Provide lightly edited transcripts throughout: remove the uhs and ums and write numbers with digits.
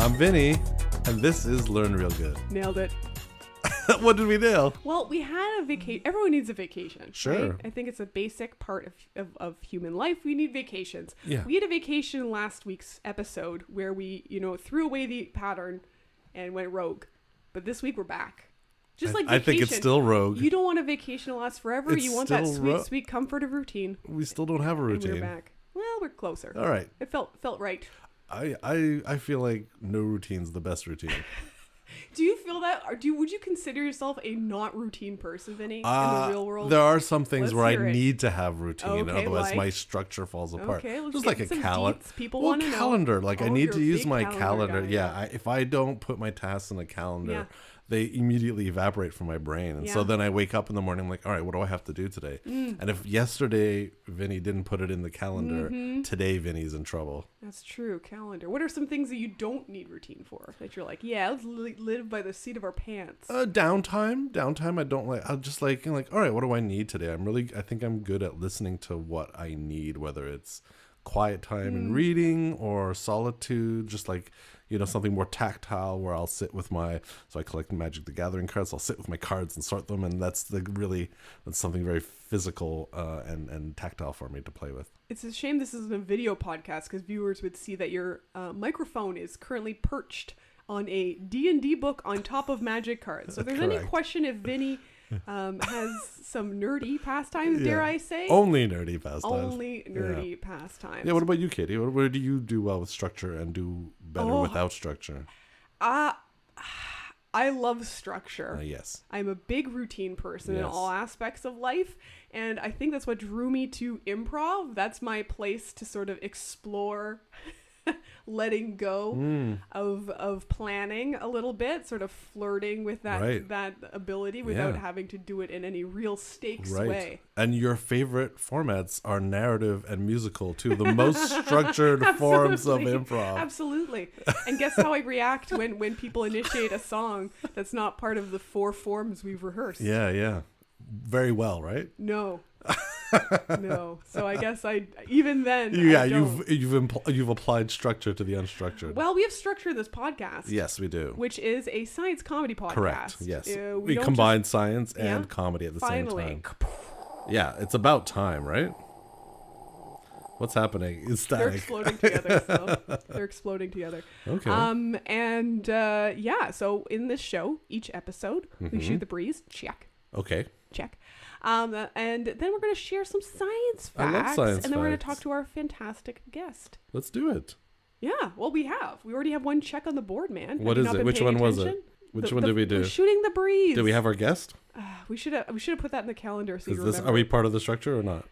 I'm Vinny, and this is Learn Real Good. Nailed it. What did we nail? Well, we had a vacation. Everyone needs a vacation. Sure. Right? I think it's a basic part of human life. We need vacations. Yeah. We had a vacation last week's episode where we, threw away the pattern and went rogue. But this week we're back. Just like vacation. I think it's still rogue. You don't want a vacation to last forever. It's you want that still sweet comfort of routine. We still don't have a And routine. we're back. Well, we're closer. All right. It felt right. I feel like no routine's the best routine. Do you feel that? Or would you consider yourself a not routine person, Vinny, in the real world? There are some things where I hear it. need to have routine, Okay, otherwise like? my structure falls apart. Okay, let's just get like a some calendar. deets. People want to know. Calendar. Like I Oh, need you're to a use big my calendar calendar. guy, Yeah, if I don't put my tasks in a calendar, they immediately evaporate from my brain. And so then I wake up in the morning, I'm like, all right, what do I have to do today? And if yesterday Vinny didn't put it in the calendar, today Vinny's in trouble. That's true. Calendar. What are some things that you don't need routine for? That you're like, yeah, let's live by the seat of our pants. Downtime. I don't like. I'll just like, all right, what do I need today? I think I'm good at listening to what I need, whether it's quiet time and reading or solitude, just like, something more tactile where I'll sit with so I collect Magic the Gathering cards. I'll sit with my cards and sort them. And that's something very physical and tactile for me to play with. It's a shame this isn't a video podcast because viewers would see that your microphone is currently perched on a D&D book on top of Magic cards. So if there's any question if Vinny has some nerdy pastimes, dare I say? Only nerdy pastimes. Only nerdy pastimes. Yeah, what about you, Katie? Where do you do well with structure and do better without structure? I love structure. Yes. I'm a big routine person in all aspects of life, and I think that's what drew me to improv. That's my place to sort of explore letting go of planning a little bit, sort of flirting with that ability without having to do it in any real stakes way. And your favorite formats are narrative and musical, two of the most structured forms of improv. Absolutely. And guess how I react when people initiate a song that's not part of the 4 forms we've rehearsed? Yeah. Very well, right? No. No. So I guess even then. Yeah, you've applied structure to the unstructured. Well, we have structure this podcast. Yes, we do. Which is a science comedy podcast. Correct. Yes. We combine science and comedy at the same time. Yeah, it's about time, right? What's happening? It's static. They're exploding together. They're exploding together. Okay. So in this show, each episode, we shoot the breeze. Check. Okay. Check. And then we're going to share some science facts. I love science and then we're going facts. to talk to our fantastic guest. Let's do it. Yeah. Well, we already have one check on the board, man. What is it? Which one was it? Which one did we do? Shooting the breeze. Did we have our guest? We should have put that in the calendar so you remember. Are we part of the structure or not?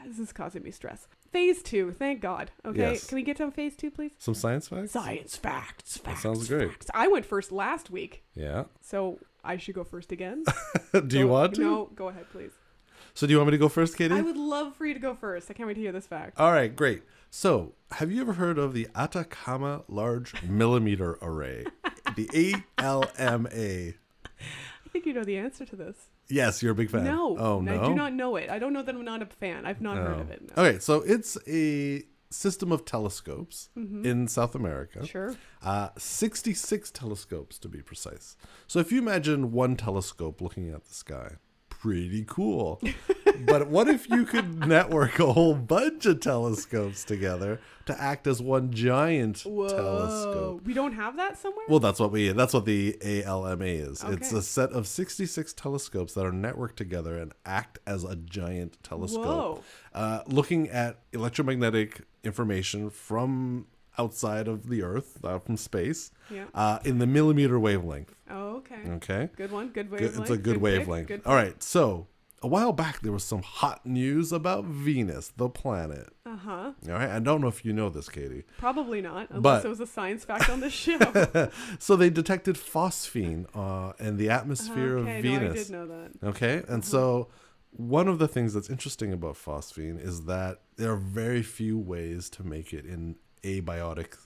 This is causing me stress. Phase 2, thank God. Okay, Yes. Can we get to phase 2, please? Some science facts? Science facts. That sounds great. Facts. I went first last week, Yeah. so I should go first again. Do you want to? No, go ahead, please. So do you want me to go first, Katie? I would love for you to go first. I can't wait to hear this fact. All right, great. So, have you ever heard of the Atacama Large Millimeter Array? The ALMA. I think you know the answer to this. Yes, you're a big fan. No. Oh, no? I do not know it. I don't know that I'm not a fan. I've not heard of it. No. Okay, so it's a system of telescopes in South America. Sure. 66 telescopes to be precise. So if you imagine one telescope looking at the sky, pretty cool. But what if you could network a whole bunch of telescopes together to act as one giant telescope? We don't have that somewhere? Well, that's what the ALMA is. Okay. It's a set of 66 telescopes that are networked together and act as a giant telescope. Looking at electromagnetic information from outside of the Earth, from space, in the millimeter wavelength. Oh, okay. Okay. Good one. Good wavelength. It's a good wavelength. Good All right. So a while back, there was some hot news about Venus, the planet. Uh-huh. All right. I don't know if you know this, Katie. Probably not, unless it was a science fact on this show. So they detected phosphine in the atmosphere of Venus. No, I did know that. Okay. And so one of the things that's interesting about phosphine is that there are very few ways to make it in abiotic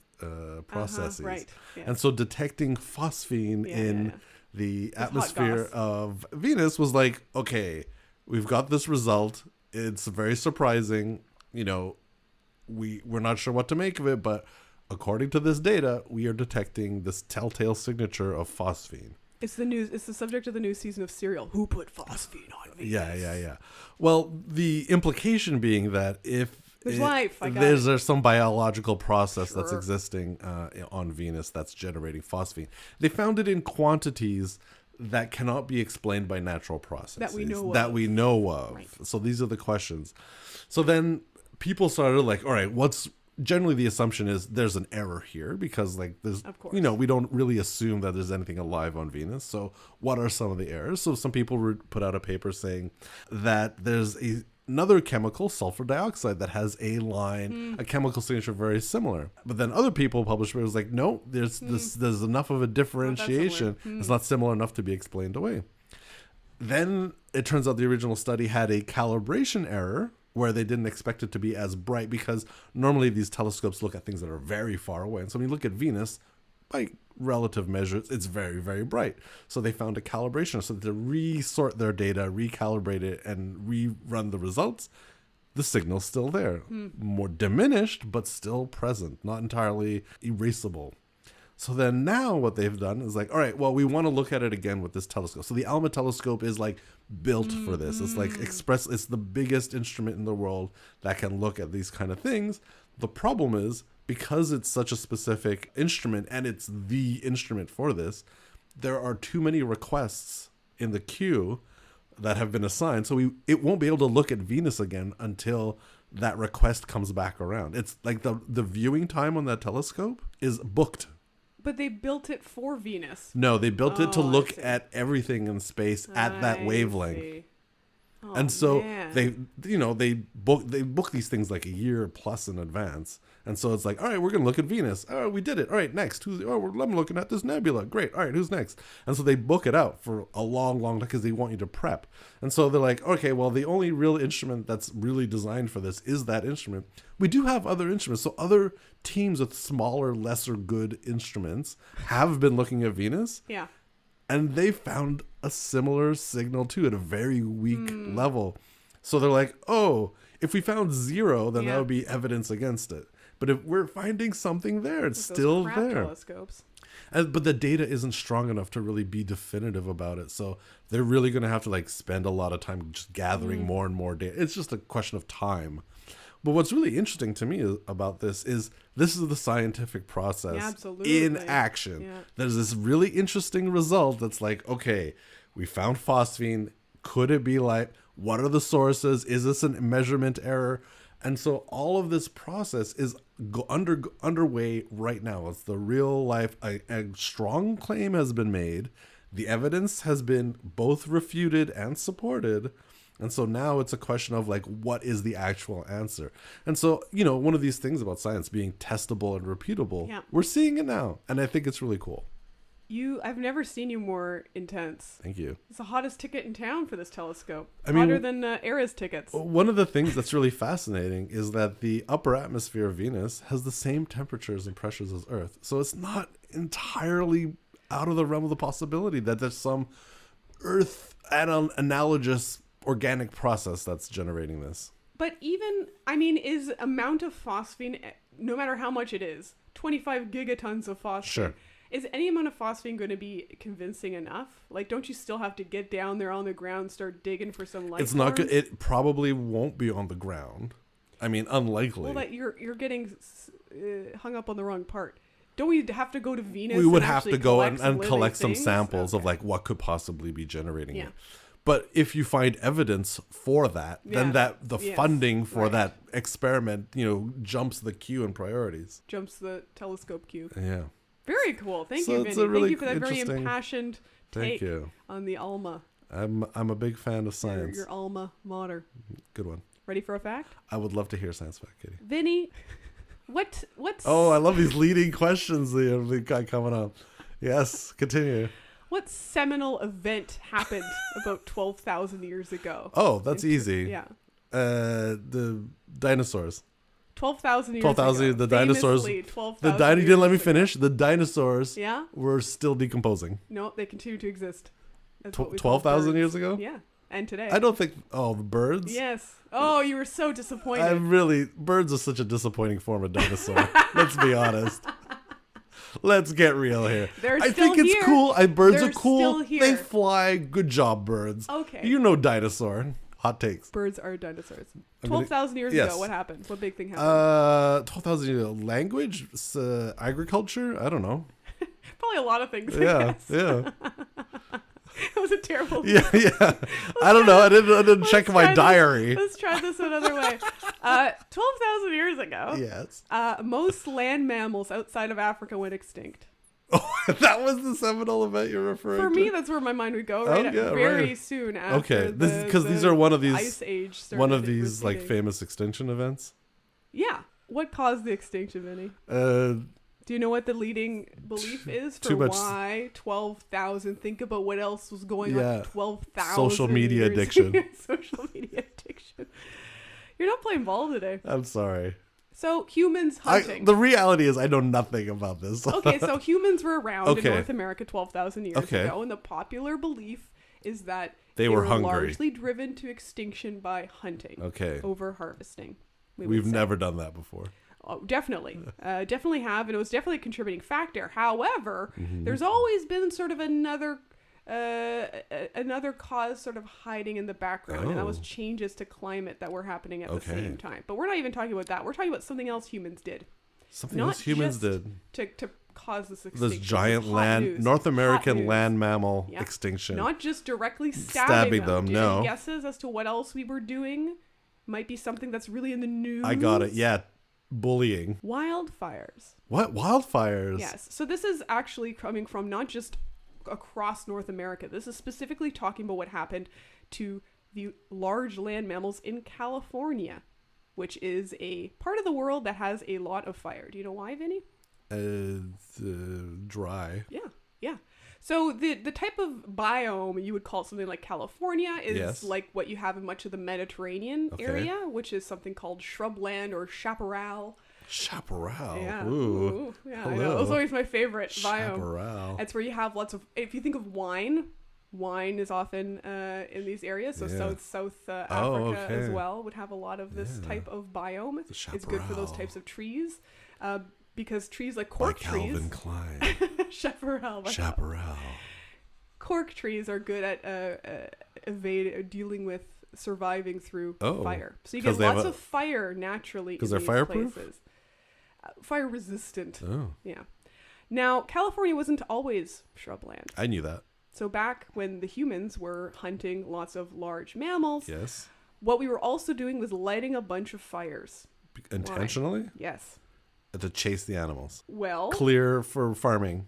processes. Right. Yeah. And so detecting phosphine in the atmosphere of Venus was like, okay, we've got this result. It's very surprising. We're not sure what to make of it, but according to this data, we are detecting this telltale signature of phosphine. It's the subject of the new season of Serial. Who put phosphine on Venus? Yeah. Well, the implication being that if there's some biological process that's existing on Venus that's generating phosphine. They found it in quantities that cannot be explained by natural processes. That we know of. Right. So these are the questions. So then people started like, all right, generally the assumption is there's an error here because like there's, we don't really assume that there's anything alive on Venus. So what are some of the errors? So some people put out a paper saying that there's another chemical, sulfur dioxide, that has a chemical signature very similar. But then other people published papers like, no, there's enough of a differentiation. It's not similar enough to be explained away. Then it turns out the original study had a calibration error where they didn't expect it to be as bright because normally these telescopes look at things that are very far away. And so when you look at Venus, by relative measures, it's very, very bright. So they found a calibration. So to resort their data, recalibrate it, and rerun the results, the signal's still there. More diminished, but still present, not entirely erasable. So then now what they've done is like, all right, well, we want to look at it again with this telescope. So the ALMA telescope is like built for this. It's like it's the biggest instrument in the world that can look at these kind of things. The problem is because it's such a specific instrument and it's the instrument for this, there are too many requests in the queue that have been assigned. So it won't be able to look at Venus again until that request comes back around. It's like the viewing time on that telescope is booked. But they built it for Venus. No, they built it to look at everything in space at that wavelength. Oh, and so man. they book these things like a year plus in advance. And so it's like, all right, we're going to look at Venus. Oh, we did it. All right, next. I'm looking at this nebula. Great. All right, who's next? And so they book it out for a long, long time because they want you to prep. And so they're like, okay, well, the only real instrument that's really designed for this is that instrument. We do have other instruments. So other teams with smaller, lesser good instruments have been looking at Venus. Yeah. And they found a similar signal too at a very weak level. So they're like, oh, if we found 0, then that would be evidence against it. But if we're finding something there, it's still there. Telescopes. But the data isn't strong enough to really be definitive about it. So they're really going to have to like spend a lot of time just gathering more and more data. It's just a question of time. But what's really interesting to me about this is the scientific process in action. Yeah. There's this really interesting result that's like, okay, we found phosphine. Could it be light? What are the sources? Is this a measurement error? And so all of this process is underway right now. It's the real life. A strong claim has been made. The evidence has been both refuted and supported. And so now it's a question of like, what is the actual answer? And so, one of these things about science being testable and repeatable, we're seeing it now. And I think it's really cool. I've never seen you more intense. Thank you. It's the hottest ticket in town for this telescope. Hotter than Era's tickets. One of the things that's really fascinating is that the upper atmosphere of Venus has the same temperatures and pressures as Earth. So it's not entirely out of the realm of the possibility that there's some Earth analogous organic process that's generating this. But is amount of phosphine, no matter how much it is, 25 gigatons of phosphine. Sure. Is any amount of phosphine going to be convincing enough? Like, don't you still have to get down there on the ground, start digging for some life? It's not good. It probably won't be on the ground. Unlikely. Well, that you're getting hung up on the wrong part. Don't we have to go to Venus? We would have to go and collect some samples of like what could possibly be generating it. But if you find evidence for that, then the funding for that experiment, jumps the queue in priorities. Jumps the telescope queue. Yeah. Very cool. Thank you, Vinny. Thank you for that very impassioned take on the Alma. I'm a big fan of science. Your Alma mater. Good one. Ready for a fact? I would love to hear a science fact, Katie. Vinny, what's... Oh, I love these leading questions that we've got coming up. Yes, continue. What seminal event happened about 12,000 years ago? Oh, that's easy. Yeah. The dinosaurs. 12,000 years ago. The dinosaurs. 12,000 you didn't let me finish. The dinosaurs were still decomposing. No, they continue to exist. 12,000 years ago? Yeah. and today. I don't think. Oh, the birds. Yes. Oh, you were so disappointed. Birds are such a disappointing form of dinosaur. Let's be honest. Let's get real here. They're I still think it's here. cool. Birds They're are cool. still here. They fly. Good job, birds. Okay. You know dinosaur. Hot takes. Birds are dinosaurs. 12,000 years ago, what happened? What big thing happened? 12,000 years ago. Language? Agriculture? I don't know. Probably a lot of things, I Yeah, guess. yeah. That was a terrible Yeah. I don't know. I didn't check my diary. Let's try this another way. 12,000 years ago, Yes. most land mammals outside of Africa went extinct. Oh, that was the seminal event you're referring to? For me, that's where my mind would go. Right, very soon after. Okay, because these are one of these ice age. One of these receding. like famous extinction events. Yeah. What caused the extinction, Vinny? Do you know what the leading belief is for why 12,000? Think about what else was going on 12,000 Social media years. addiction. Social media addiction. You're not playing ball today. I'm sorry. So humans hunting. The reality is I know nothing about this. Okay, so humans were around in North America 12,000 years ago, and the popular belief is that they were hungry. largely driven to extinction by hunting over harvesting. We've never done that before. Oh, definitely. Definitely have, and it was definitely a contributing factor. However, there's always been sort of another cause sort of hiding in the background, and that was changes to climate that were happening at the same time. But we're not even talking about that. We're talking about something else humans did. Something else humans did to cause this extinction. This giant North American land mammal extinction. Not just directly stabbing them. Do you have no. guesses as to what else we were doing? Might be something that's really in the news. I got it. Yeah. Bullying. Wildfires. What? Wildfires? Yes. So this is actually coming from not just across North America. This is specifically talking about what happened to the large land mammals in California, which is a part of the world that has a lot of fire. Do you know why, Vinny? Dry. Yeah. So the type of biome you would call something like California is like what you have in much of the Mediterranean area, which is something called shrubland or chaparral. Chaparral. Yeah. Ooh. Yeah, I know. It was always my favorite biome. Chaparral. It's where you have lots of, if you think of wine is often in these areas. So South Africa as well would have a lot of this type of biome. It's good for those types of trees. Because trees like cork trees. Calvin Klein. Chaparral. Cork trees are good at dealing with surviving through fire. So you get lots of fire naturally in these places. Fire resistant. Oh. Yeah. Now, California wasn't always shrubland. I knew that. So back when the humans were hunting lots of large mammals, what we were also doing was lighting a bunch of fires. Intentionally? Why? Yes. To chase the animals. Well. Clear for farming.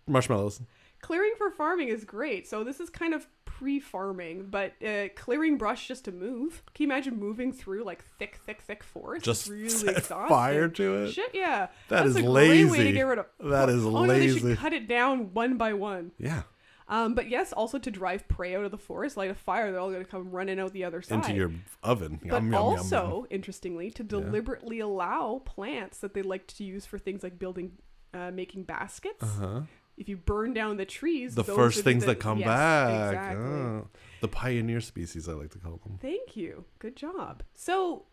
Marshmallows. Clearing for farming is great. So this is kind of pre-farming, but clearing brush just to move. Can you imagine moving through like thick forest? Just really set exhausting. fire to it? Shit, yeah. That's a lazy. Great way to get rid of. That is lazy. No, they should cut it down one by one. Yeah. But yes, also to drive prey out of the forest, light a fire, they're all going to come running out the other side. Into your oven. But also, interestingly, to deliberately allow plants that they like to use for things like building, making baskets. If you burn down the trees, the first things that come back. Exactly. Oh, the pioneer species, I like to call them. Thank you. Good job. So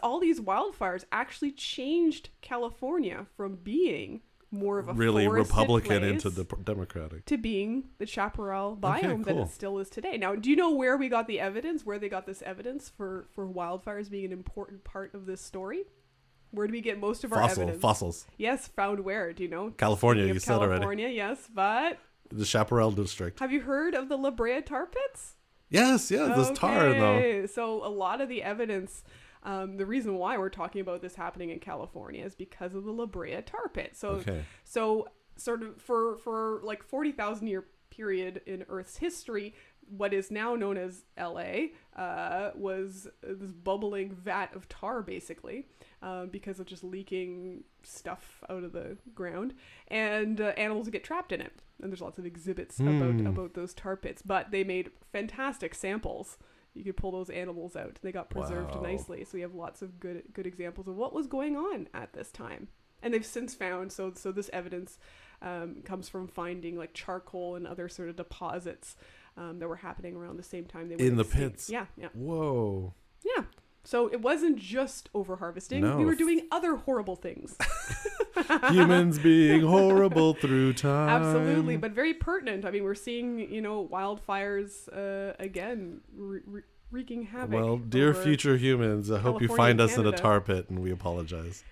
all these wildfires actually changed California from being more of a really Republican place into the Democratic to being the chaparral biome that it still is today. Now, do you know where we got the evidence? Where they got this evidence for wildfires being an important part of this story? Where do we get most of our evidence? Fossils. Yes, found where? Do you know? California, you said already. California, yes, but the Chaparral District. Have you heard of the La Brea tar pits? Yes, there's tar though. So a lot of the evidence, the reason why we're talking about this happening in California is because of the La Brea tar pit. So sort of for like 40,000 year period in Earth's history, what is now known as LA was this bubbling vat of tar, basically, because of just leaking stuff out of the ground, and animals get trapped in it. And there's lots of exhibits about those tar pits, but they made fantastic samples. You could pull those animals out. They got preserved nicely. So we have lots of good examples of what was going on at this time. And they've since found, so this evidence comes from finding like charcoal and other sort of deposits that were happening around the same time they were in the pits. Yeah. Whoa. Yeah. So it wasn't just over harvesting. No. We were doing other horrible things. Humans being horrible through time. Absolutely, but very pertinent. I mean, we're seeing, wildfires again wreaking havoc. Well, dear future humans, I hope you find us in a tar pit, and we apologize.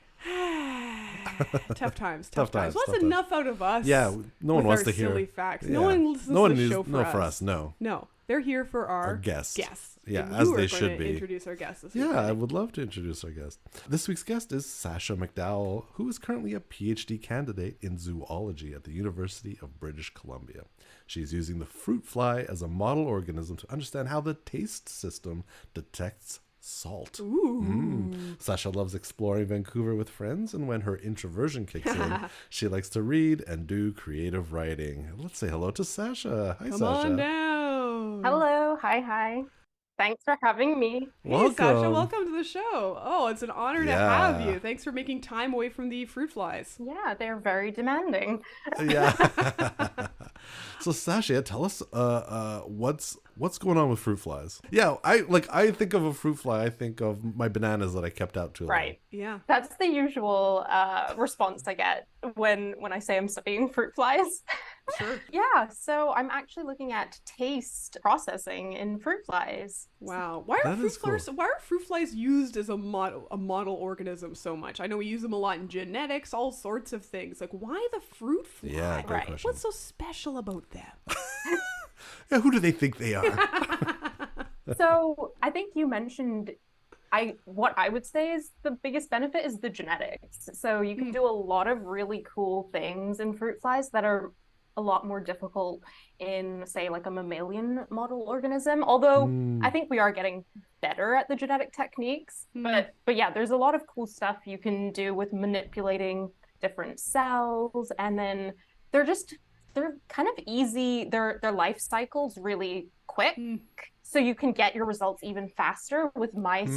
Tough times. Tough times. Well, that's enough out of us. Yeah, no one wants to hear silly facts. Yeah. No one listens to the show for us. No. No, they're here for our guests. Yeah, and as you they are should going to be. Introduce our guests this week. Yeah, I would love to introduce our guest. This week's guest is Sasha McDowell, who is currently a PhD candidate in zoology at the University of British Columbia. She's using the fruit fly as a model organism to understand how the taste system detects salt. Ooh. Sasha loves exploring Vancouver with friends, and when her introversion kicks in, she likes to read and do creative writing. Let's say hello to Sasha. Hi, Come Sasha. on down. Hello. Hi. Thanks for having me. Hey, Sasha, welcome to the show. Oh, it's an honor to have you. Thanks for making time away from the fruit flies. Yeah, they're very demanding. Yeah. So Sasha, tell us what's going on with fruit flies. Yeah, I think of a fruit fly, I think of my bananas that I kept out too long. Right. Yeah. That's the usual response I get when I say I'm studying fruit flies. Sure. Yeah, so I'm actually looking at taste processing in fruit flies. Wow. Why are fruit flies used as a model organism so much? I know we use them a lot in genetics, all sorts of things. Like, why the fruit fly? Yeah, great question. What's so special about them? Yeah, who do they think they are? So I think you mentioned what I would say is the biggest benefit is the genetics. So you can do a lot of really cool things in fruit flies that are a lot more difficult in, say, like a mammalian model organism. Although I think we are getting better at the genetic techniques. But yeah, there's a lot of cool stuff you can do with manipulating different cells, and then they're kind of easy. Their life cycle's really quick. So you can get your results even faster. With mice,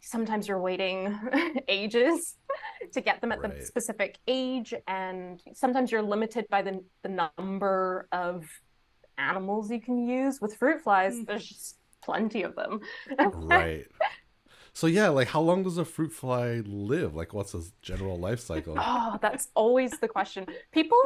sometimes you're waiting ages to get them at the specific age, and sometimes you're limited by the number of animals you can use. With fruit flies, there's just plenty of them. Right. So yeah, like how long does a fruit fly live? Like what's its general life cycle? Oh, that's always the question. People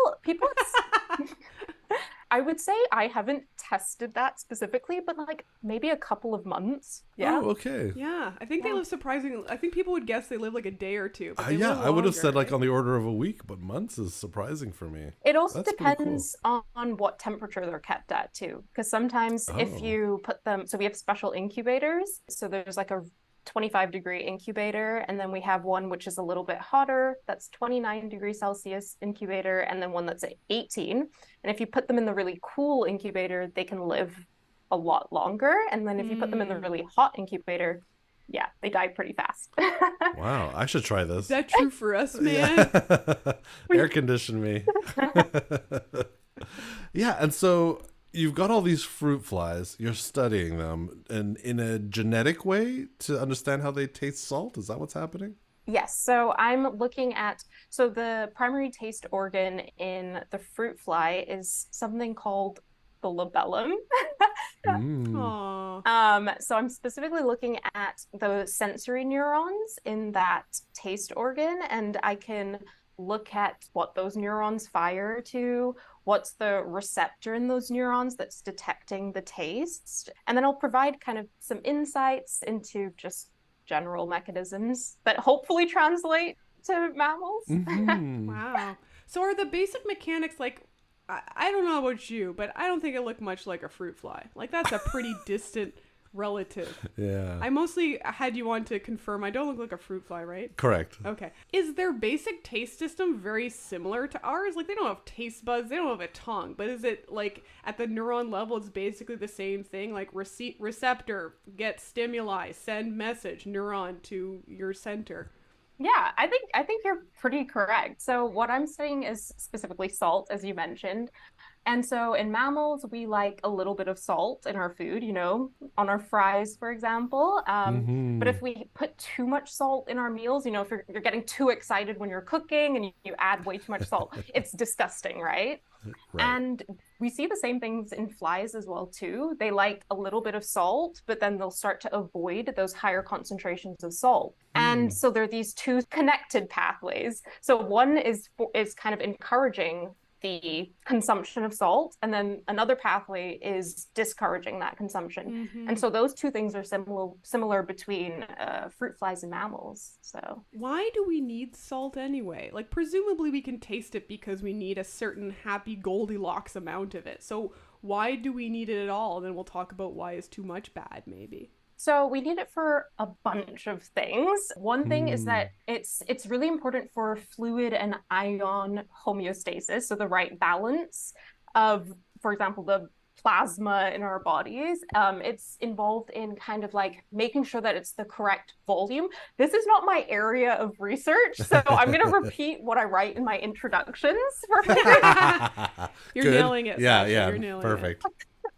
I would say I haven't tested that specifically, but like maybe a couple of months. Yeah. Oh, okay. Yeah, I think they live surprisingly. I think people would guess they live like a day or two. But Yeah, I would have said like on the order of a week, but months is surprising for me. It also depends on what temperature they're kept at too, because sometimes if you put them, so we have special incubators. So there's like a 25-degree incubator, and then we have one which is a little bit hotter, that's 29 degrees Celsius incubator, and then one that's at 18. And if you put them in the really cool incubator, they can live a lot longer. And then if you put them in the really hot incubator, yeah, they die pretty fast. Wow, I should try this. Is that true for us, man? Air condition me. Yeah, and so you've got all these fruit flies, you're studying them, and in a genetic way to understand how they taste salt? Is that what's happening? Yes, so I'm looking at, so the primary taste organ in the fruit fly is something called the labellum. So I'm specifically looking at the sensory neurons in that taste organ, and I can look at what those neurons fire to, what's the receptor in those neurons that's detecting the taste. And then I'll provide kind of some insights into just general mechanisms that hopefully translate to mammals. Wow. So are the basic mechanics like, I don't know about you, but I don't think it looked much like a fruit fly. Like that's a pretty distant relative. Yeah. I mostly had you on to confirm I don't look like a fruit fly, right? Correct. Okay. Is their basic taste system very similar to ours? Like they don't have taste buds, they don't have a tongue, but is it like at the neuron level it's basically the same thing? Like receptor, get stimuli, send message, neuron to your center. Yeah, I think you're pretty correct. So what I'm studying is specifically salt, as you mentioned. And so in mammals, we like a little bit of salt in our food, you know, on our fries, for example. But if we put too much salt in our meals, you know, if you're getting too excited when you're cooking and you add way too much salt, it's disgusting, right? And We see the same things in flies as well too. They like a little bit of salt, but then they'll start to avoid those higher concentrations of salt. And so there are these two connected pathways. So one is kind of encouraging the consumption of salt, and then another pathway is discouraging that consumption. And so those two things are similar between fruit flies and mammals. So why do we need salt anyway? Like, presumably we can taste it because we need a certain happy Goldilocks amount of it. So why do we need it at all? And then we'll talk about why is too much bad, maybe. So we need it for a bunch of things. One thing is that it's really important for fluid and ion homeostasis, so the right balance of, for example, the plasma in our bodies. It's involved in kind of like making sure that it's the correct volume. This is not my area of research, so I'm going to repeat what I write in my introductions. You're nailing it. Yeah, Sasha. yeah, You're nailing it.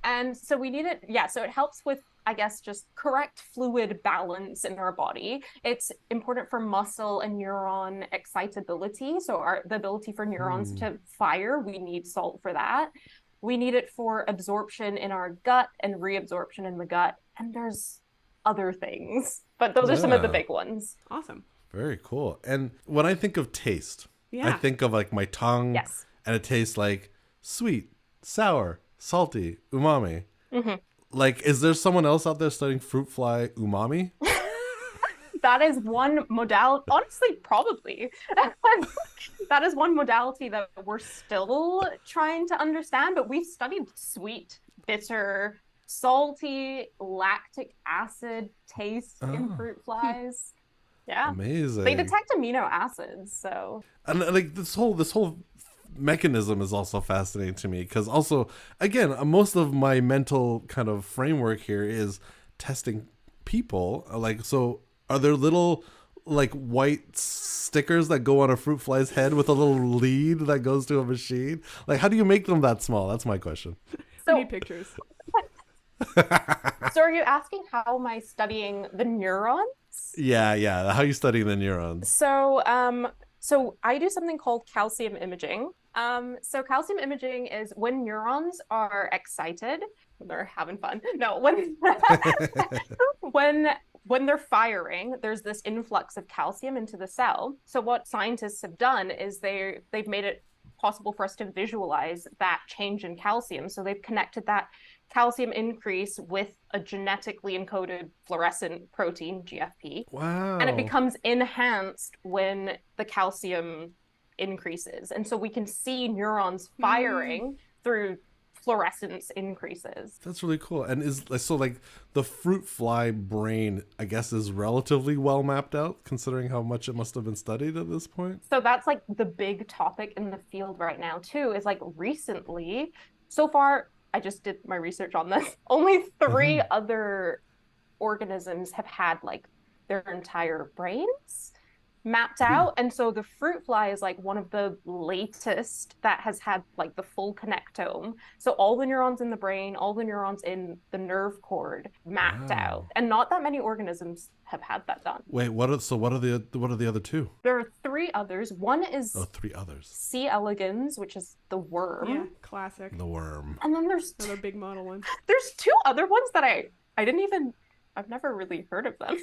And so we need it. Yeah, so it helps with, I guess, just correct fluid balance in our body. It's important for muscle and neuron excitability. So the ability for neurons to fire, we need salt for that. We need it for absorption in our gut and reabsorption in the gut. And there's other things, but those are some of the big ones. Awesome. Very cool. And when I think of taste, I think of like my tongue, and it tastes like sweet, sour, salty, umami. Like, is there someone else out there studying fruit fly umami? That is one modality. Honestly, probably. That is one modality that we're still trying to understand, but we've studied sweet, bitter, salty, lactic acid taste in fruit flies. Yeah. Amazing. They detect amino acids, so. And like this whole mechanism is also fascinating to me, because also, again, most of my mental kind of framework here is testing people. Like, so are there little like white stickers that go on a fruit fly's head with a little lead that goes to a machine? Like, how do you make them that small? That's my question. So, we need pictures. So are you asking how am I studying the neurons? Yeah. How are you studying the neurons? So I do something called calcium imaging. So calcium imaging is when neurons are excited, they're having fun. No, when they're firing, there's this influx of calcium into the cell. So what scientists have done is they've made it possible for us to visualize that change in calcium. So they've connected that calcium increase with a genetically encoded fluorescent protein, GFP. Wow. And it becomes enhanced when the calcium increases. And so we can see neurons firing through fluorescence increases. That's really cool. And so like the fruit fly brain, I guess, is relatively well mapped out considering how much it must have been studied at this point. So that's like the big topic in the field right now too, is like recently, so far, I just did my research on this, only 3 other organisms have had like their entire brains mapped out. And so the fruit fly is like one of the latest that has had like the full connectome. So all the neurons in the brain, all the neurons in the nerve cord mapped out. And not that many organisms have had that done. Wait, what are the other 2? There are 3 others. One is 3 others. C. elegans, which is the worm. Yeah, classic. The worm. And then there's another big model one. There's 2 other ones that I've never really heard of them.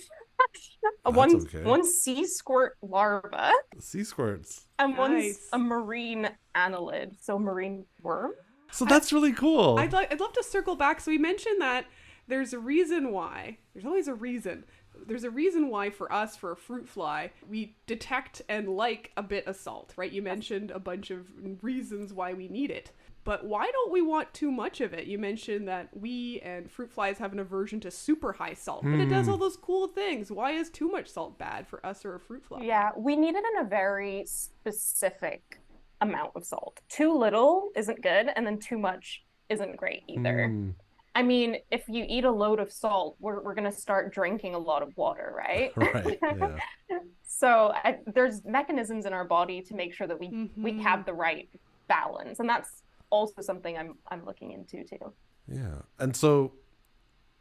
One sea squirt larva. Sea squirts. And one's a marine annelid, so marine worm. So that's really cool. I'd love to circle back. So we mentioned that there's a reason why. There's always a reason. There's a reason why for us, for a fruit fly, we detect and like a bit of salt, right? You mentioned a bunch of reasons why we need it. But why don't we want too much of it? You mentioned that we and fruit flies have an aversion to super high salt, but it does all those cool things. Why is too much salt bad for us or a fruit fly? Yeah, we need it in a very specific amount of salt. Too little isn't good, and then too much isn't great either. I mean, if you eat a load of salt, we're going to start drinking a lot of water, right? Right, yeah. So there's mechanisms in our body to make sure that we have the right balance, and that's also something I'm looking into too. Yeah. And so,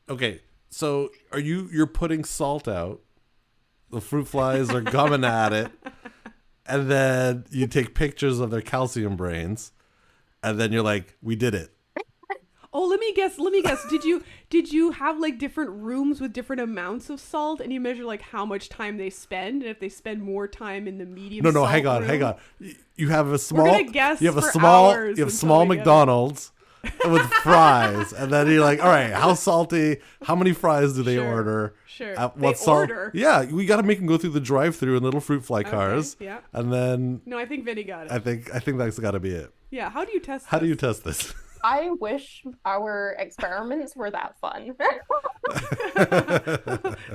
okay, so you're putting salt out, the fruit flies are gumming at it, and then you take pictures of their calcium brains, and then you're like, we did it. Oh, let me guess. Did you have like different rooms with different amounts of salt, and you measure like how much time they spend, and if they spend more time in the medium? No, salt hang on. You have a small. We're gonna guess You have for a small. hours You have until small we get it. McDonald's with fries, and then you're like, all right, how salty? How many fries do they order? Sure. What They salt? order. Yeah, we got to make them go through the drive-through in little fruit fly cars. Yeah. And then No, I think Vinny got it. I think that's got to be it. Yeah. How do you test? How do you this? test this? I wish our experiments were that fun.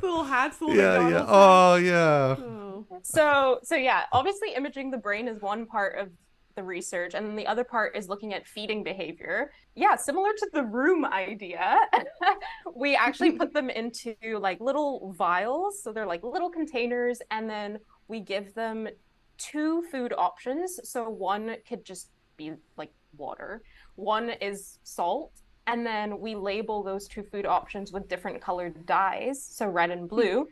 Little hats. Little Yeah. McDonald's hats. Oh, yeah. Oh. So yeah, obviously imaging the brain is one part of the research, and then the other part is looking at feeding behavior. Yeah, similar to the room idea, we actually put them into like little vials, so they're like little containers, and then we give them 2 food options. So one could just be like water, one is salt, and then we label those 2 food options with different colored dyes, so red and blue,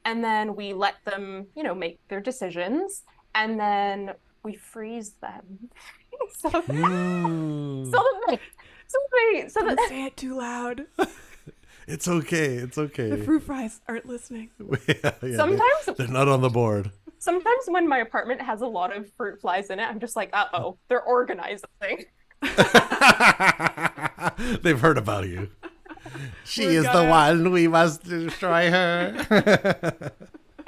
and then we let them, make their decisions, and then we freeze them. so that Don't say it too loud. It's okay. The fruit fries aren't listening. Yeah, sometimes they're not on the board. sometimes when my apartment has a lot of fruit flies in it, I'm just like, uh-oh, they're organizing. They've heard about you. She We're is the one. We must destroy her.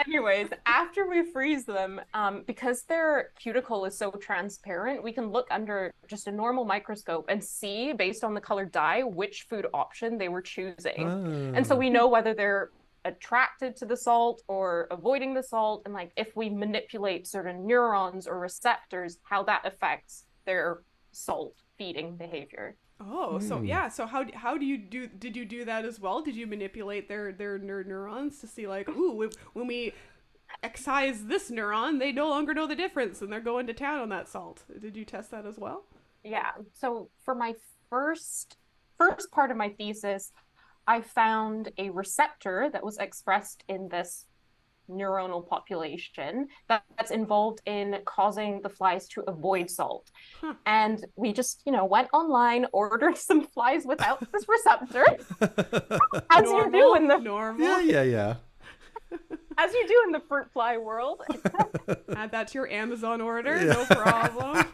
Anyways, after we freeze them, because their cuticle is so transparent, we can look under just a normal microscope and see, based on the colored dye, which food option they were choosing. And so we know whether they're attracted to the salt or avoiding the salt, and like if we manipulate certain neurons or receptors, how that affects their salt feeding behavior. Oh, so yeah. So how do you do? Did you do that as well? Did you manipulate their neurons to see like, ooh, when we excise this neuron, they no longer know the difference and they're going to town on that salt? Did you test that as well? Yeah. So for my first part of my thesis, I found a receptor that was expressed in this neuronal population that's involved in causing the flies to avoid salt. And we just, went online, ordered some flies without this receptor. As you do in the normal. Yeah. As you do in the fruit fly world. Add that to your Amazon order, no problem.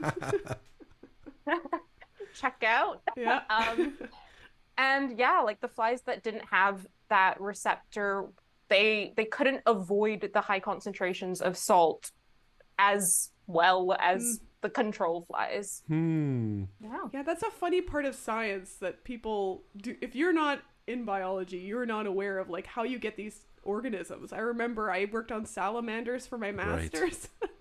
Check out. Yeah. And yeah, like the flies that didn't have that receptor, they couldn't avoid the high concentrations of salt as well as the control flies. Yeah, that's a funny part of science that people do. If you're not in biology, you're not aware of like how you get these organisms. I remember I worked on salamanders for my master's. Right.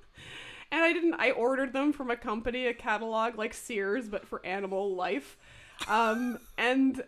And I ordered them from a company, a catalog like Sears, but for animal life. And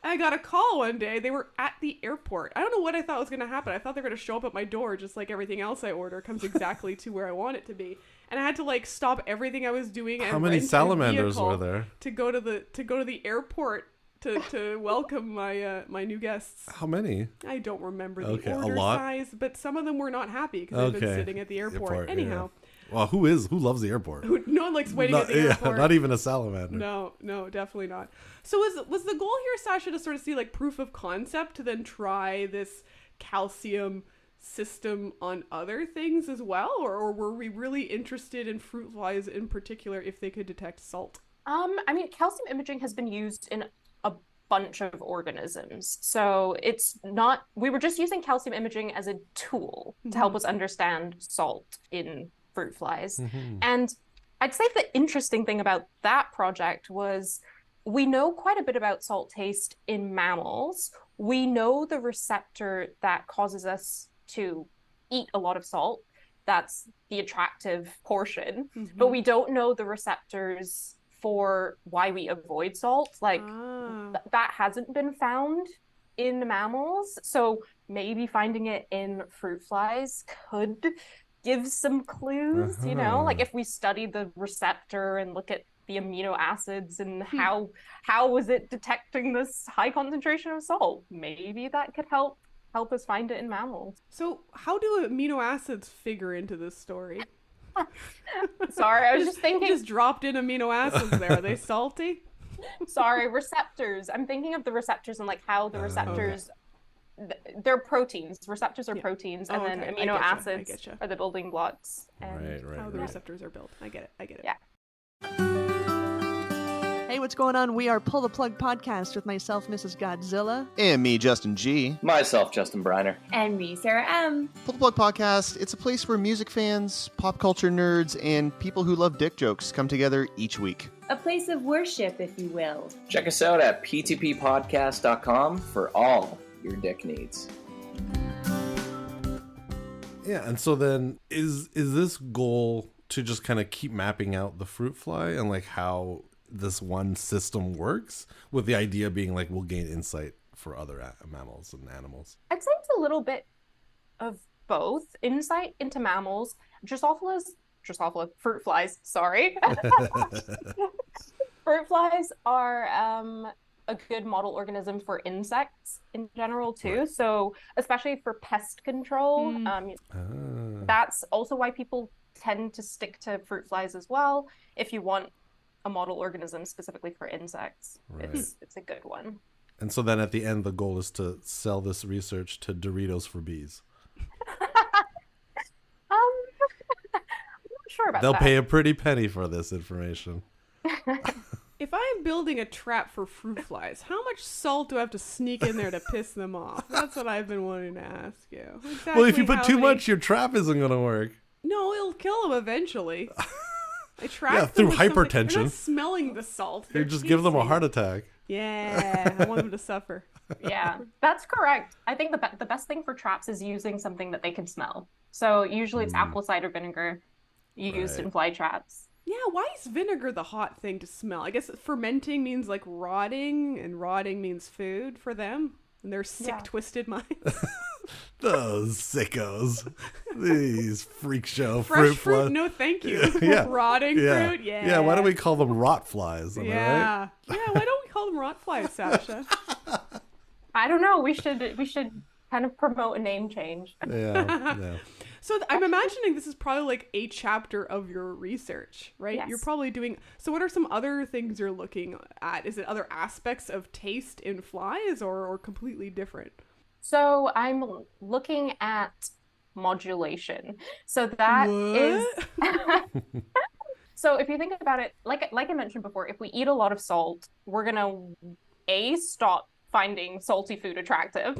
I got a call one day. They were at the airport. I don't know what I thought was going to happen. I thought they were going to show up at my door, just like everything else I order comes exactly to where I want it to be. And I had to like stop everything I was doing. How many salamanders were there? To go to the airport to welcome my new guests. How many? I don't remember the order a lot? size, but some of them were not happy because they've been sitting at the airport. Anyhow. Yeah. Well, who loves the airport? No one likes waiting at the airport. Not even a salamander. No, definitely not. So was the goal here, Sasha, to sort of see like proof of concept to then try this calcium system on other things as well? Or were we really interested in fruit flies in particular if they could detect salt? I mean, calcium imaging has been used in a bunch of organisms. So it's not, we were just using calcium imaging as a tool to help us understand salt in fruit flies. And I'd say the interesting thing about that project was we know quite a bit about salt taste in mammals. We know the receptor that causes us to eat a lot of salt. That's the attractive portion. But we don't know the receptors for why we avoid salt. Like that hasn't been found in mammals. So maybe finding it in fruit flies could give some clues, like if we study the receptor and look at the amino acids and how was it detecting this high concentration of salt, maybe that could help us find it in mammals. So how do amino acids figure into this story? Sorry, I was just thinking. Just dropped in amino acids there. Are they salty? Sorry, receptors. I'm thinking of the receptors and like how the receptors, they're proteins. Receptors are proteins, and then amino acids are the building blocks. And how the receptors are built. I get it. Yeah. Hey, what's going on? We are Pull the Plug Podcast with myself, Mrs. Godzilla. And me, Justin G. Myself, Justin Briner. And me, Sarah M. Pull the Plug Podcast, it's a place where music fans, pop culture nerds, and people who love dick jokes come together each week. A place of worship, if you will. Check us out at ptppodcast.com for all your dick needs. Yeah, and so then is this goal to just kind of keep mapping out the fruit fly and like how this one system works, with the idea being like we'll gain insight for other mammals and animals? I'd say it's a little bit of both. Insight into mammals, Drosophila, fruit flies, sorry. Fruit flies are a good model organism for insects in general too. Right. So especially for pest control, that's also why people tend to stick to fruit flies as well. If you want a model organism specifically for insects, right, it's a good one. And so then at the end, the goal is to sell this research to Doritos for bees. I'm not sure about that. They'll pay a pretty penny for this information. If I'm building a trap for fruit flies, how much salt do I have to sneak in there to piss them off? That's what I've been wanting to ask you. Exactly. Well, if you put too much, your trap isn't going to work. No, it'll kill them eventually. I trap through them hypertension. They're not smelling the salt. You just give them a heart attack. Yeah, I want them to suffer. Yeah, that's correct. I think the best thing for traps is using something that they can smell. So usually it's apple cider vinegar used in fly traps. Yeah, why is vinegar the hot thing to smell? I guess fermenting means like rotting, and rotting means food for them. And their sick, twisted minds. Those sickos. These freak show Fresh fruit flies. No, thank you. Yeah. Rotting fruit, yeah. Yeah, why don't we call them rot flies? Am I right? Yeah, why don't we call them rot flies, Sasha? I don't know. We should kind of promote a name change. Yeah. So I'm imagining this is probably like a chapter of your research, right? Yes. You're probably doing... So what are some other things you're looking at? Is it other aspects of taste in flies or completely different? So I'm looking at modulation. So that is... So if you think about it, like I mentioned before, if we eat a lot of salt, we're going to stop finding salty food attractive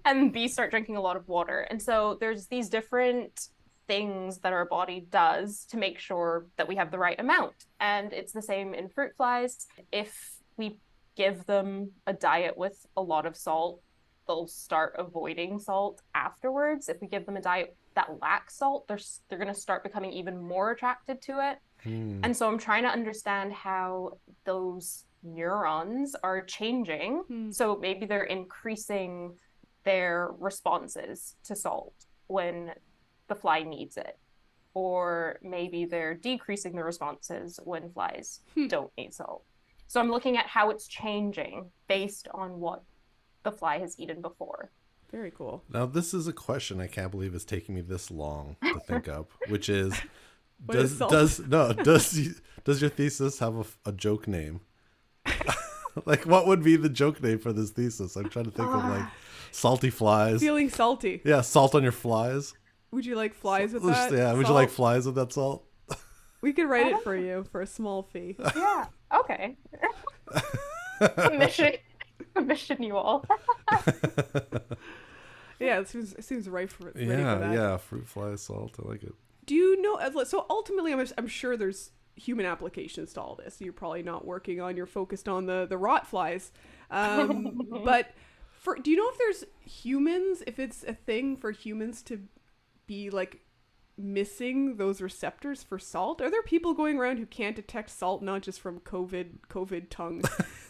and B, start drinking a lot of water. And so there's these different things that our body does to make sure that we have the right amount. And it's the same in fruit flies. If we give them a diet with a lot of salt, they'll start avoiding salt afterwards. If we give them a diet that lacks salt, they're going to start becoming even more attracted to it. And so I'm trying to understand how those neurons are changing. So maybe they're increasing their responses to salt when the fly needs it, or maybe they're decreasing the responses when flies don't need salt. So I'm looking at how it's changing based on what the fly has eaten before. Very cool. Now this is a question I can't believe it's taking me this long to think up, which is does your thesis have a joke name? Like, what would be the joke name for this thesis? I'm trying to think of like salty flies. Feeling salty. Yeah, salt on your flies. Would you like flies with that? Yeah, would you like flies with that salt? We could write it for you for a small fee. Yeah. Okay. Commission you all. Yeah, it seems right for that. Yeah, fruit fly salt. I like it. Do you know? So ultimately, I'm sure there's human applications to all this. You're probably not working on. You're focused on the rot flies, but do you know if there's humans? If it's a thing for humans to be like missing those receptors for salt? Are there people going around who can't detect salt, not just from COVID tongues,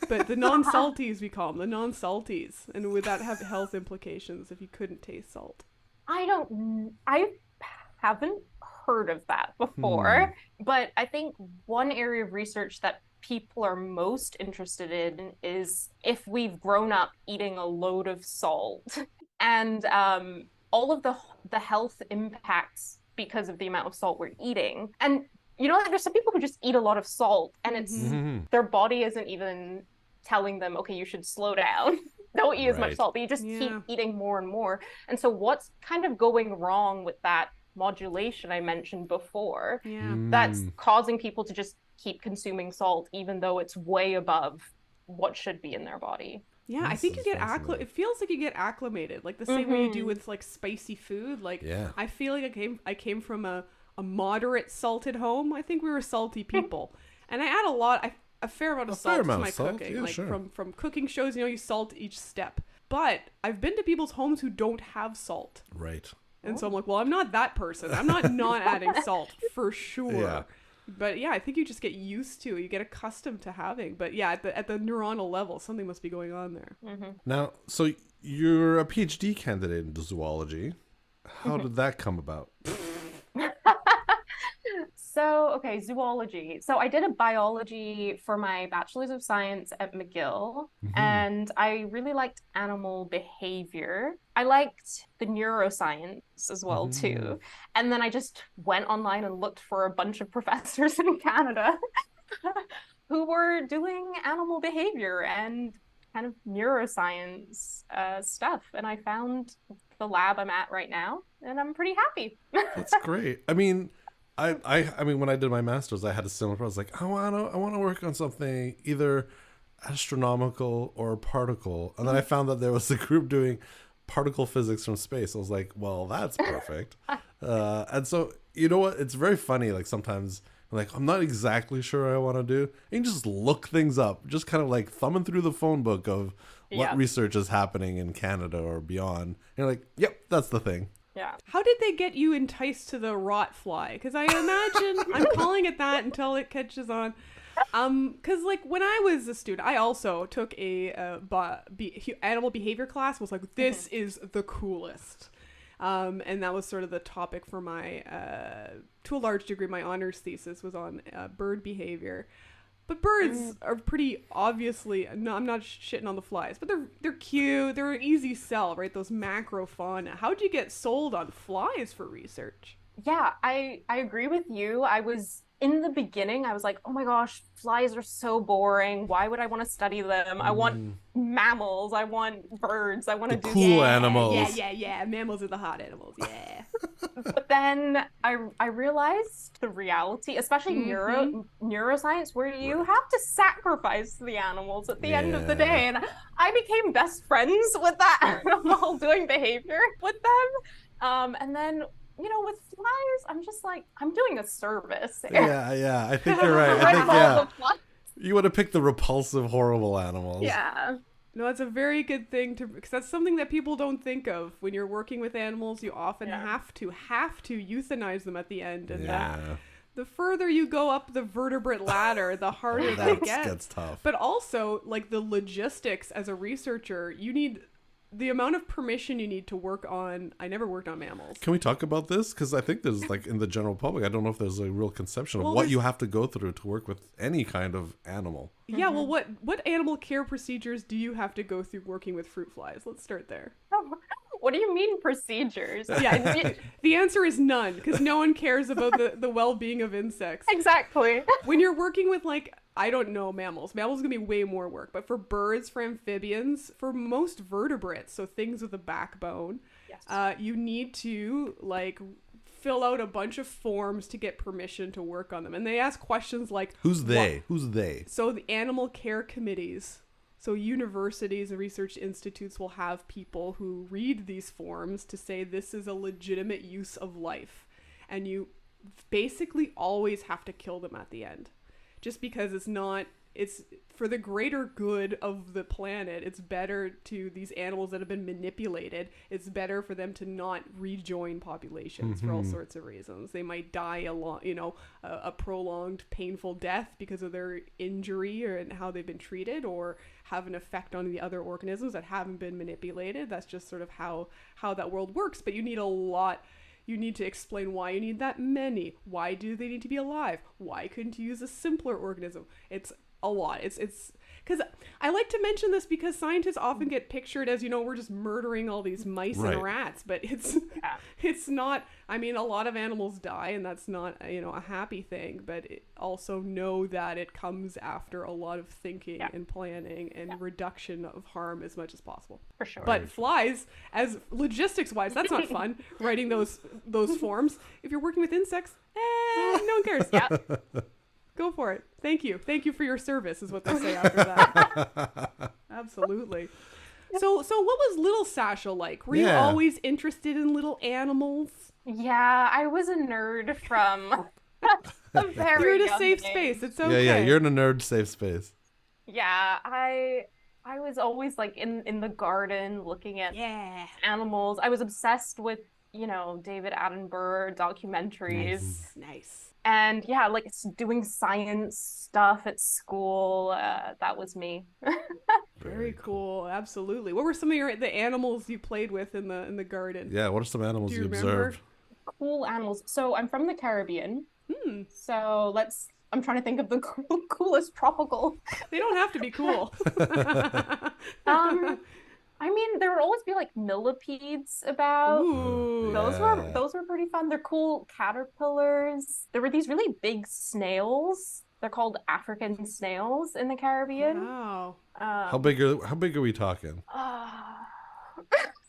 but the non-salties, we call them, the non-salties? And would that have health implications if you couldn't taste salt? I haven't heard of that before, but I think one area of research that people are most interested in is if we've grown up eating a load of salt and all of the health impacts because of the amount of salt we're eating. And you know, like there's some people who just eat a lot of salt and it's their body isn't even telling them, okay, you should slow down. Don't eat as much salt, but you just keep eating more and more. And so what's kind of going wrong with that modulation I mentioned before? That's causing people to just keep consuming salt, even though it's way above what should be in their body. Yeah, I think you get it feels like you get acclimated, like the same way you do with like spicy food. Like I feel like I came from a moderate salted home. I think we were salty people. And I add a fair amount of salt to my cooking. From cooking shows, you salt each step. But I've been to people's homes who don't have salt. Right. And so I'm like, well, I'm not that person. I'm not adding salt for sure. Yeah. But yeah, I think you just get used to it. You get accustomed to having. But yeah, at the neuronal level, something must be going on there. Now, so you're a PhD candidate in zoology. How did that come about? So, okay, zoology. So I did a biology for my Bachelor's of Science at McGill, and I really liked animal behavior. I liked the neuroscience as well, too. And then I just went online and looked for a bunch of professors in Canada who were doing animal behavior and kind of neuroscience stuff. And I found the lab I'm at right now, and I'm pretty happy. That's great. I mean, I mean, when I did my master's, I had a similar. I was like, I want to work on something either astronomical or particle, and then I found that there was a group doing particle physics from space. I was like, well, that's perfect. And so, you know what? It's very funny. Like sometimes, like I'm not exactly sure what I want to do, and you just look things up, just kind of like thumbing through the phone book of what research is happening in Canada or beyond. And you're like, yep, that's the thing. Yeah. How did they get you enticed to the rot fly? Because I imagine I'm calling it that until it catches on. Because like when I was a student, I also took a animal behavior class. Was like, this is the coolest. And that was sort of the topic for my, to a large degree, my honors thesis was on bird behavior. But birds are pretty obviously, no, I'm not shitting on the flies, but they're cute. They're an easy sell, right? Those macrofauna. How'd you get sold on flies for research? Yeah, I agree with you. In the beginning, I was like, oh my gosh, flies are so boring. Why would I want to study them? I want mammals. I want birds. I want to do cool animals. Yeah. Mammals are the hot animals. Yeah. But then I realized the reality, especially neuroscience, where you have to sacrifice the animals at the end of the day. And I became best friends with that animal doing behavior with them. And then, with flies, I'm just like, I'm doing a service. Yeah. I think you're right. I think, you would have picked the repulsive, horrible animals. Yeah. No, that's a very good thing because that's something that people don't think of. When you're working with animals, you often have to euthanize them at the end. And the further you go up the vertebrate ladder, the harder that gets tough. But also, like the logistics as a researcher, you need the amount of permission you need to work on. I never worked on mammals. Can we talk about this? Because I think there's like in the general public, I don't know if there's a real conception of what you have to go through to work with any kind of animal. Yeah, well, what animal care procedures do you have to go through working with fruit flies? Let's start there. What do you mean procedures? Yeah, the answer is none, because no one cares about the well-being of insects. Exactly. When you're working with, like, I don't know, mammals are going to be way more work. But for birds, for amphibians, for most vertebrates, so things with a backbone, you need to, like, fill out a bunch of forms to get permission to work on them. And they ask questions like... Who's they? Who's they? So the animal care committees... So universities and research institutes will have people who read these forms to say this is a legitimate use of life. And you basically always have to kill them at the end. Just because it's for the greater good of the planet. It's better to these animals that have been manipulated. It's better for them to not rejoin populations for all sorts of reasons. They might die a prolonged, painful death because of their injury and how they've been treated, or have an effect on the other organisms that haven't been manipulated. That's just sort of how that world works. But you need a lot. You need to explain why you need that many. Why do they need to be alive? Why couldn't you use a simpler organism? It's a lot. It's because I like to mention this because scientists often get pictured as, we're just murdering all these mice and rats, but it's not. I mean, a lot of animals die, and that's not, a happy thing, but also know that it comes after a lot of thinking and planning and reduction of harm as much as possible. For sure. But flies, as logistics-wise, that's not fun, writing those forms. If you're working with insects, no one cares. Yeah. Go for it. Thank you. Thank you for your service is what they say after that. Absolutely. So what was little Sasha like? Were you always interested in little animals? Yeah, I was a nerd from a very You're in a young safe age. space. It's okay. Yeah, you're in a nerd safe space. Yeah, I was always like in the garden looking at animals. I was obsessed with, David Attenborough documentaries. Nice. And yeah, like doing science stuff at school. That was me. Very cool. Absolutely. What were some of the animals you played with in the garden? Yeah, what are some animals you remember? observed? Cool animals. So I'm from the Caribbean. So I'm trying to think of the coolest tropical. They don't have to be cool. I mean, there would always be like millipedes about. Ooh. Those were pretty fun. They're cool caterpillars. There were these really big snails. They're called African snails in the Caribbean. Wow. How big are we talking?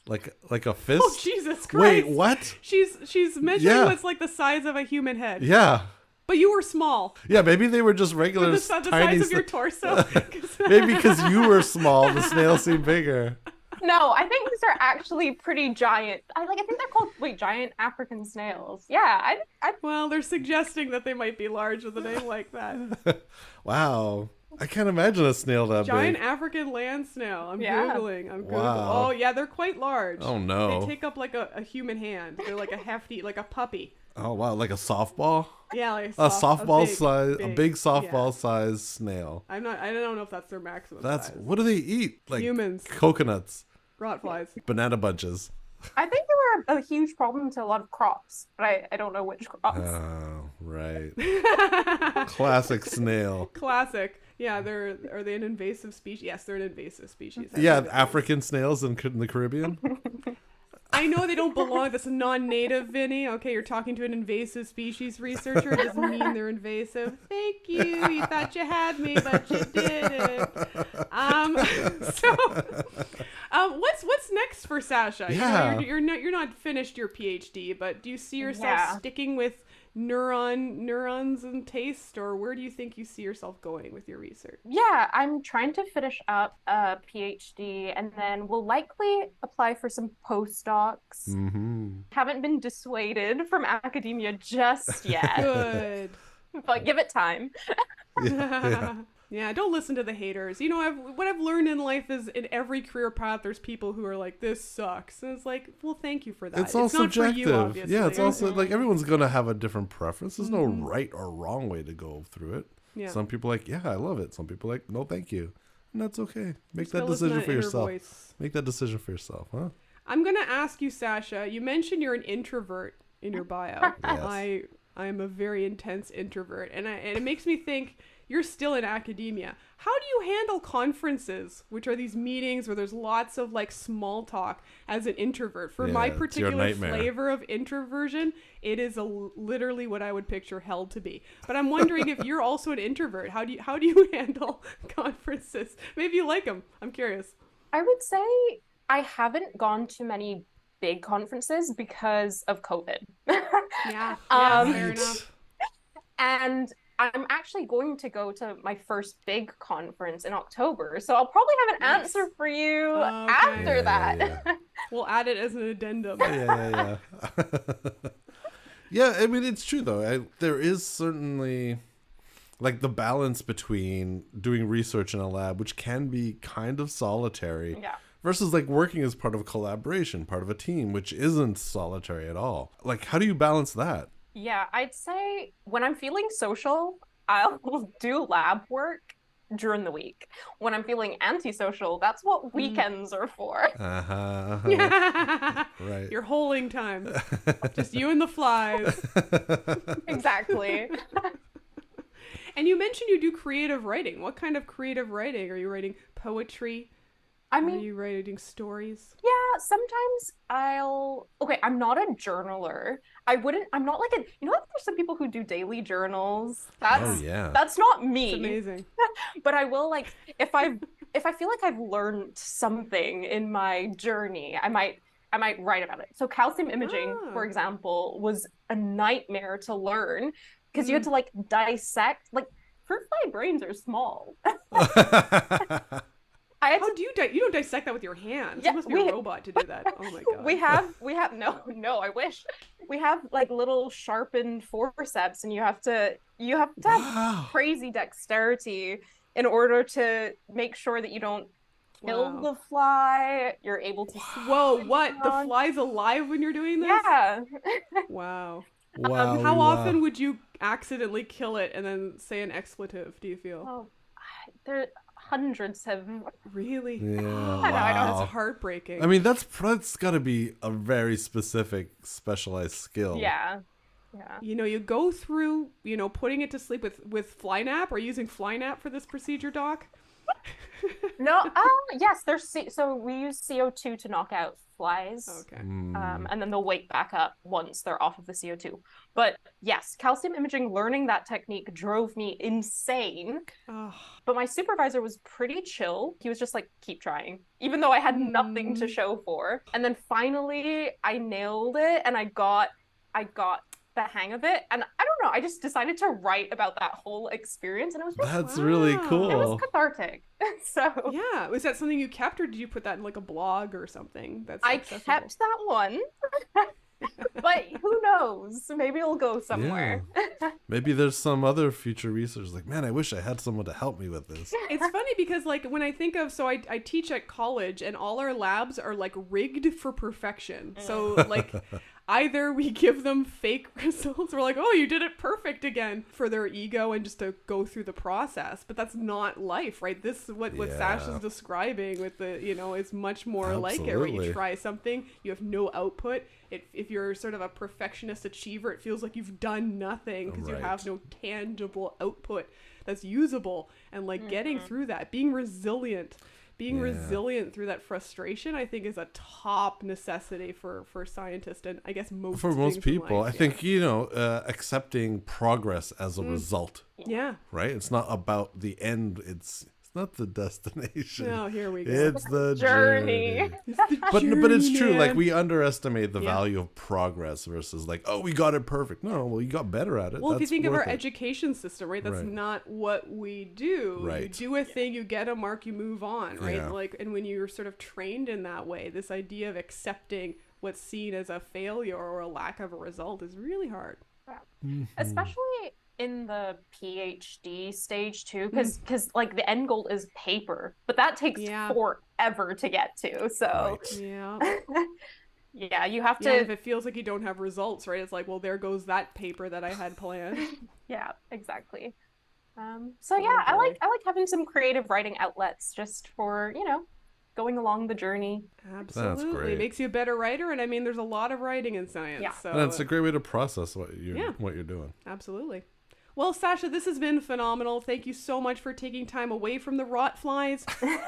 Like a fist? Oh, Jesus Christ. Wait, what? She's measuring what's like the size of a human head. Yeah. But you were small. Yeah, maybe they were just regular The tiny size of your torso. Maybe because you were small, the snails seemed bigger. No, I think these are actually pretty giant. I think they're called giant African snails. Yeah, Well, they're suggesting that they might be large with a name like that. Wow. I can't imagine a snail that Giant big. African land snail. I'm Yeah. Googling. Wow. Oh, yeah, they're quite large. Oh, no. They take up like a human hand. They're like a hefty, like a puppy. Oh, wow. Like a softball? Yeah, like A softball big, size, a big softball yeah. size snail. I don't know if that's their maximum size. What do they eat? Like Humans. Coconuts, Rot flies. banana bunches. I think they were a huge problem to a lot of crops, but I don't know which crops. Oh, right. Classic snail. Classic. Yeah, are they an invasive species? Yes, they're an invasive species. Yeah, African snails in the Caribbean. I know they don't belong. That's non-native, Vinny. Okay, you're talking to an invasive species researcher. It doesn't mean they're invasive. Thank you. You thought you had me, but you didn't. What's next for Sasha? Yeah. You're not finished your PhD, but do you see yourself sticking with neurons and taste, or where do you think you see yourself going with your research? Yeah, I'm trying to finish up a PhD and then we'll likely apply for some postdocs. Mm-hmm. Haven't been dissuaded from academia just yet. Good. But give it time. Yeah. Yeah, don't listen to the haters. What I've learned in life is in every career path, there's people who are like, this sucks. And it's like, well, thank you for that. It's all not subjective. for you, obviously. Yeah, it's also like everyone's going to have a different preference. There's no right or wrong way to go through it. Yeah. Some people are like, yeah, I love it. Some people are like, no, thank you. And that's okay. Make Just that gotta listen to decision for inner yourself. voice. Make that decision for yourself, huh? I'm going to ask you, Sasha, you mentioned you're an introvert in your bio. Yes. I am a very intense introvert, and it makes me think you're still in academia. How do you handle conferences, which are these meetings where there's lots of like small talk as an introvert? For my it's your particular nightmare. flavor of introversion, it is literally what I would picture hell to be. But I'm wondering if you're also an introvert. How do you handle conferences? Maybe you like them. I'm curious. I would say I haven't gone to many big conferences because of COVID. Yeah, fair enough. And I'm actually going to go to my first big conference in October, so I'll probably have an answer for you after that. Yeah. We'll add it as an addendum. Yeah. Yeah, I mean, it's true, though. There is certainly, like, the balance between doing research in a lab, which can be kind of solitary, versus, like, working as part of a collaboration, part of a team, which isn't solitary at all. Like, how do you balance that? Yeah, I'd say when I'm feeling social, I'll do lab work during the week. When I'm feeling antisocial, that's what weekends are for. Right. Your holing time. Just you and the flies. Exactly. And you mentioned you do creative writing. What kind of creative writing? Are you writing poetry? Are you writing stories? Yeah, sometimes I'm not a journaler. I'm not like there's some people who do daily journals. That's not me. It's amazing. But I will, like, if I feel like I've learned something in my journey, I might write about it. So calcium imaging, for example, was a nightmare to learn because you had to like dissect, like, fruit fly brains are small. How do you don't dissect that with your hands? You must be a robot to do that. Oh my god. We have no, I wish. We have like little sharpened forceps, and you have to have crazy dexterity in order to make sure that you don't kill the fly. You're able to Whoa, what? The fly's alive when you're doing this? Yeah. Wow. Wow. How often would you accidentally kill it and then say an expletive, do you feel? Oh, there hundreds have. Really? Yeah. I know. That's heartbreaking. I mean, that's got to be a very specific, specialized skill. Yeah. You go through, putting it to sleep with fly nap. Are you using fly nap for this procedure, Doc? No. Yes. So we use CO2 to knock out flies. Okay. And then they'll wake back up once they're off of the CO2. But yes, calcium imaging, learning that technique drove me insane. Oh. But my supervisor was pretty chill. He was just like, keep trying, even though I had nothing to show for. And then finally I nailed it, and I got the hang of it. And I don't know, I just decided to write about that whole experience, and it was That's really cool. It was cathartic. So yeah, was that something you kept, or did you put that in like a blog or something? I kept that one. But who knows? Maybe it'll go somewhere. Yeah. Maybe there's some other future research like, man, I wish I had someone to help me with this. It's funny because like when I think of, so I teach at college, and all our labs are like rigged for perfection. So like either we give them fake results, we're like, oh, you did it perfect again, for their ego and just to go through the process. But that's not life, right? This is what Sasha's describing with the, it's much more like it, right? You try something, you have no output. If you're sort of a perfectionist achiever, it feels like you've done nothing because you have no tangible output that's usable. And like getting through that, being resilient through that frustration, I think is a top necessity for scientists, and I guess most people. Life, I think accepting progress as a result. Yeah. Right. It's not about the end. It's not the destination. Oh, here we go. It's the journey. But it's true. Like, we underestimate the value of progress versus like, oh, we got it perfect. No, well, you got better at it. Well, if you think of our education system, right? That's not what we do. Right. You do a thing, you get a mark, you move on, right? Yeah. Like, and when you're sort of trained in that way, this idea of accepting what's seen as a failure or a lack of a result is really hard. Mm-hmm. Especially in the PhD stage too, because like the end goal is paper, but that takes forever to get to. So you have to. If it feels like you don't have results, right? It's like, well, there goes that paper that I had planned. Yeah, exactly. I like having some creative writing outlets just for going along the journey. Absolutely. That's great. It makes you a better writer, and I mean, there's a lot of writing in science. Yeah. So and it's a great way to process what you're doing. Absolutely. Well, Sasha, this has been phenomenal. Thank you so much for taking time away from the rot flies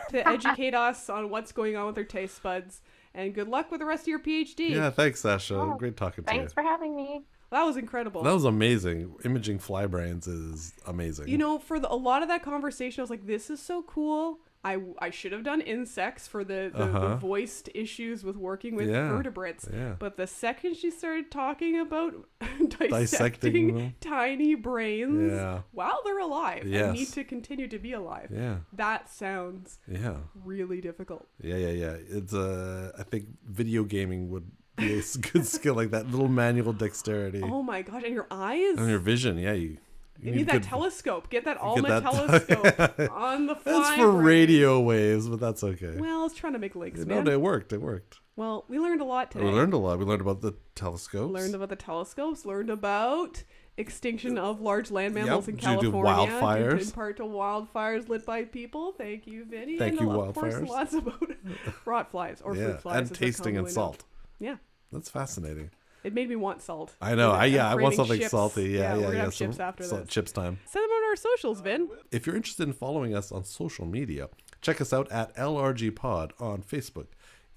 to educate us on what's going on with their taste buds. And good luck with the rest of your PhD. Yeah, thanks, Sasha. Great talking to you. Thanks for having me. That was incredible. That was amazing. Imaging fly brains is amazing. For a lot of that conversation, I was like, this is so cool. I should have done insects for the voiced issues with working with vertebrates. Yeah. But the second she started talking about dissecting tiny brains while they're alive and need to continue to be alive, that sounds really difficult. Yeah. It's I think video gaming would be a good skill, like that little manual dexterity. Oh my gosh, and your eyes? And your vision, You need that telescope. Get that Alma telescope on the fly. That's for radio waves, but that's okay. Well, I was trying to make links, man. No, it worked. Well, we learned a lot today. We learned a lot. We learned about the telescopes. Learned about extinction of large land mammals in California. Due to wildfires. In part to wildfires lit by people. Thank you, Vinny. Thank you, wildfires. Of course, lots about rot flies or fruit flies. And tasting and salt. Yeah. That's fascinating. It made me want salt. I know. I want craving something chips. salty. Yeah. We're gonna have chips after this. Chips time. Send them on our socials, Vin. If you're interested in following us on social media, check us out at LRG Pod on Facebook,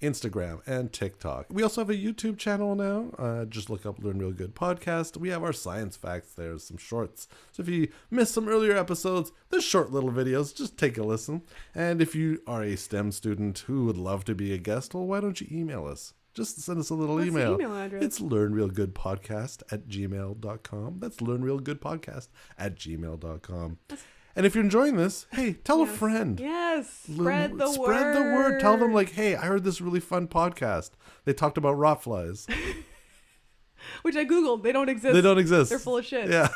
Instagram, and TikTok. We also have a YouTube channel now. Just look up Learn Real Good Podcast. We have our science facts there, some shorts. So if you missed some earlier episodes, there's short little videos. Just take a listen. And if you are a STEM student who would love to be a guest, well, why don't you email us? Just send us a little email. The email address? It's learnrealgoodpodcast@gmail.com. That's learnrealgoodpodcast@gmail.com. And if you're enjoying this, hey, tell a friend. Yes. Spread the word. Spread the word. Tell them, like, hey, I heard this really fun podcast. They talked about rot flies. Which I Googled. They don't exist. They don't exist. They're full of shit. Yeah.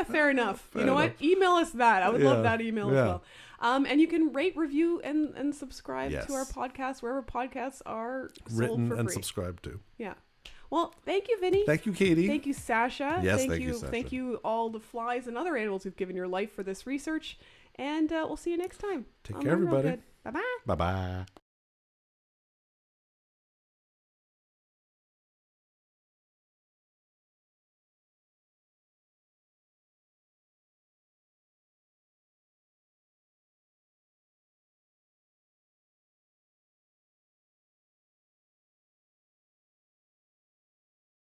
Fair enough. You know what? Email us that. I would love that email as well. And you can rate, review, and subscribe to our podcast wherever podcasts are sold written for free. and subscribed to. Yeah. Well, thank you, Vinny. Thank you, Katie. Thank you, Sasha. Yes, thank you, Sasha. Thank you, all the flies and other animals who've given your life for this research. And we'll see you next time. Take care, everybody. Bye-bye. Bye-bye.